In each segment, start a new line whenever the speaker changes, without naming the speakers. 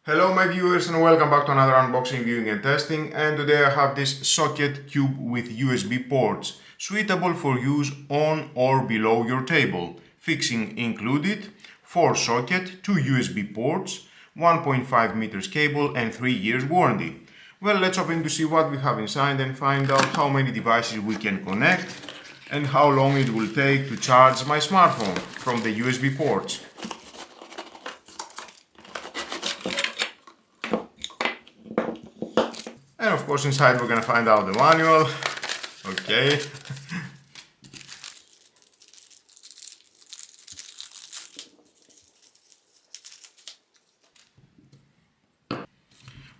Hello my viewers and welcome back to another unboxing, viewing and testing, and today I have this socket cube with USB ports, suitable for use on or below your table. Fixing included, 4 socket, 2 USB ports, 1.5 meters cable and 3 years warranty. Well, let's open to see what we have inside and find out how many devices we can connect and how long it will take to charge my smartphone from the USB ports. And of course inside we're gonna find out the manual. Okay.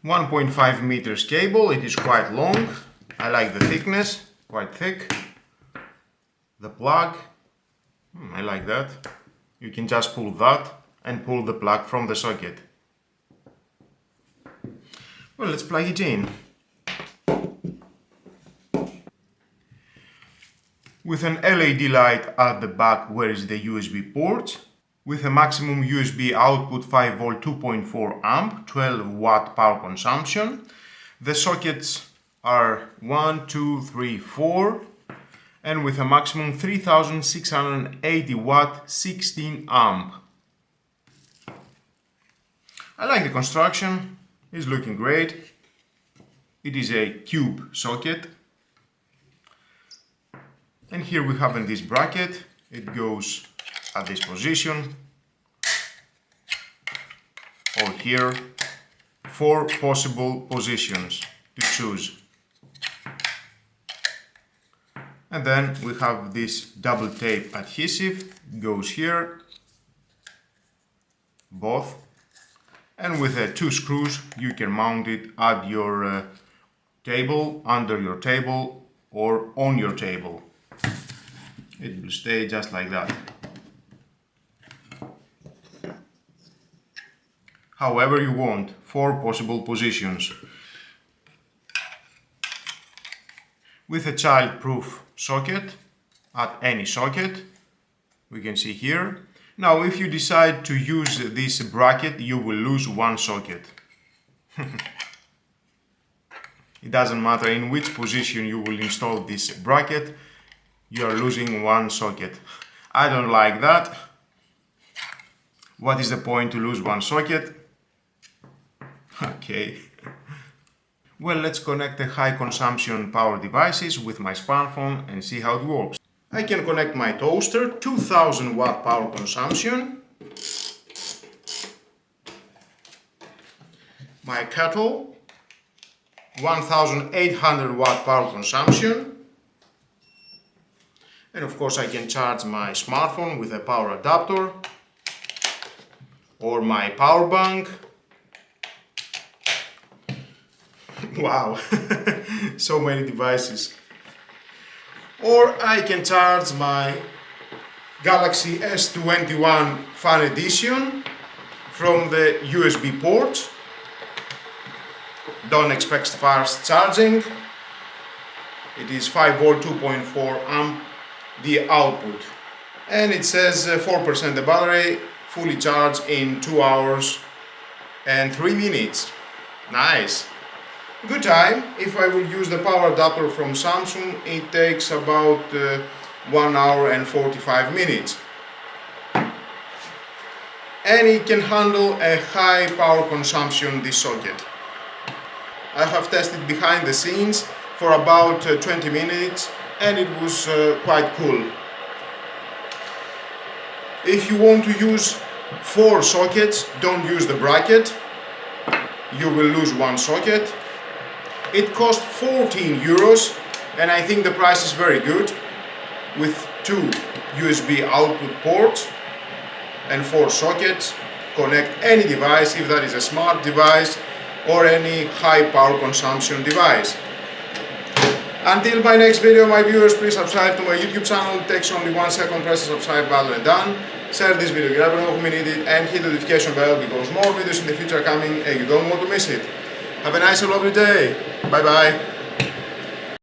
.5 meters cable, it is quite long. I like the thickness, quite thick. The plug, I like that. You can just pull that and pull the plug from the socket. Well, let's plug it in. With an LED light at the back where is the USB port, with a maximum USB output 5V 2.4 amp, 12 watt power consumption. The sockets are 1, 2, 3, 4, and with a maximum 3680 watt, 16 amp. I like the construction, it's looking great. It is a cube socket. And here we have in this bracket, it goes at this position, or here, 4 possible positions to choose. And then we have this double tape adhesive, goes here, both, and with 2 screws you can mount it at your table, under your table, or on your table. It will stay just like that. However you want, 4 possible positions. With a child-proof socket, at any socket, we can see here. Now if you decide to use this bracket, you will lose 1 socket. It doesn't matter in which position you will install this bracket, you are losing 1 socket. I don't like that. What is the point to lose 1 socket? Okay. Well, let's connect the high consumption power devices with my smartphone and see how it works. I can connect my toaster, 2000 watt power consumption. My kettle, 1800 watt power consumption. And of course I can charge my smartphone with a power adapter or my power bank. Wow, so many devices. Or I can charge my Galaxy S21 Fan Edition from the USB port. Don't expect fast charging. It is 5V 2.4 amp the output, and it says 4% the battery, fully charged in 2 hours and 3 minutes. Nice, good time. If I will use the power adapter from Samsung, it takes about 1 hour and 45 minutes, and it can handle a high power consumption, this socket. I have tested behind the scenes for about 20 minutes and it was quite cool. If you want to use 4 sockets, don't use the bracket. You will lose 1 socket. It cost 14 euros and I think the price is very good, with 2 USB output ports and 4 sockets. Connect any device, if that is a smart device or any high power consumption device. Until my next video, my viewers, please subscribe to my YouTube channel. It takes only 1 second, press the subscribe button and done. Share this video, you never know who may need it, and hit the notification bell because more videos in the future are coming and you don't want to miss it. Have a nice and lovely day. Bye bye.